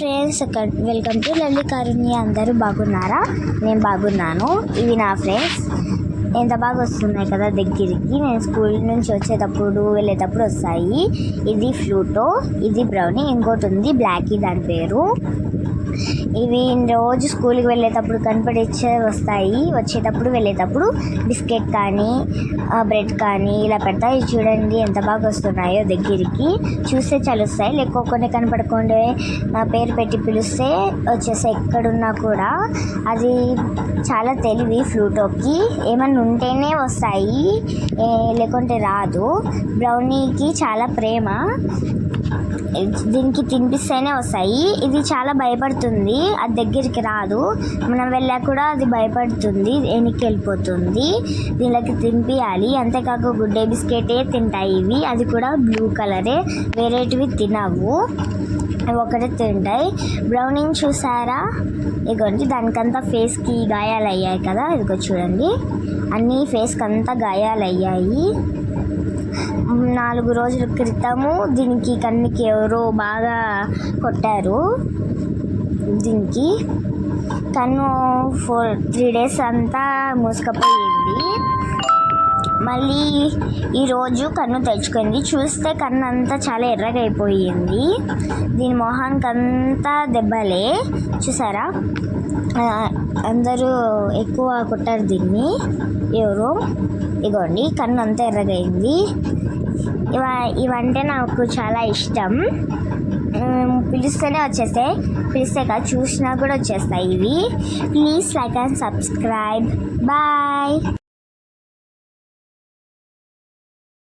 Friends, welcome to Lalli కారుణ్య. అందరూ బాగున్నారా? నేను బాగున్నాను. ఇవి నా ఫ్రెండ్స్. ఎంత బాగా వస్తున్నాయి కదా దగ్గరికి. నేను స్కూల్ నుంచి వచ్చేటప్పుడు వెళ్ళేటప్పుడు వస్తాయి. ఇది ఫ్లూటో, ఇది బ్రౌనీ, ఇంకోటి ఉంది బ్లాకీ, దాని పేరు. ఇవి రోజు స్కూల్కి వెళ్ళేటప్పుడు కనపడిచ్చే వస్తాయి. వచ్చేటప్పుడు వెళ్ళేటప్పుడు బిస్కెట్ కానీ బ్రెడ్ కానీ ఇలా పెడతాయి. చూడండి ఎంత బాగా వస్తున్నాయో దగ్గరికి. చూస్తే చలుస్తాయి, లేకపోతే కనపడకుండా పేరు పెట్టి పిలిస్తే వచ్చేసి ఎక్కడున్నా కూడా. అది చాలా తెలివి ఫ్లూటోకి. ఏమన్నా ఉంటేనే వస్తాయి, లేకుంటే రాదు. బ్రౌనీకి చాలా ప్రేమ, దీనికి తినిపిస్తేనే వస్తాయి. ఇది చాలా భయపడుతుంది, అది దగ్గరికి రాదు. మనం వెళ్ళా కూడా అది భయపడుతుంది, వెనక్కి వెళ్ళిపోతుంది. దీనికి తినిపించాలి. అంతేకాక గుడ్ డే బిస్కెటే తింటాయి ఇవి. అది కూడా బ్లూ కలరే, వేరేటివి తినవు, ఒకటే తింటాయి. బ్రౌనింగ్ చూసారా? ఇదిగోండి, దానికంతా ఫేస్కి గాయాలు అయ్యాయి కదా. ఇదిగో చూడండి, అన్నీ ఫేస్కి అంతా గాయాలు అయ్యాయి. 4 రోజుల క్రితము దీనికి కన్నుకి ఎవరో బాగా కొట్టారు. దీనికి కన్ను 3 డేస్ అంతా మూసుకుపోయింది. మళ్ళీ ఈరోజు కన్ను తెచ్చుకుంది. చూస్తే కన్ను అంతా చాలా ఎర్రగా అయిపోయింది. దీని మొహానికి అంతా దెబ్బలే. చూసారా? అందరూ ఎక్కువ కొట్టారు దీన్ని, ఎవరు. ఇగోండి, కన్ను అంతా ఎర్రగైంది. ఇవంటే నాకు చాలా ఇష్టం. పిలిస్తేనే వచ్చేస్తాయి, పిలిస్తే కాదు చూసినా కూడా వచ్చేస్తాయి ఇవి. Please like and subscribe. Bye.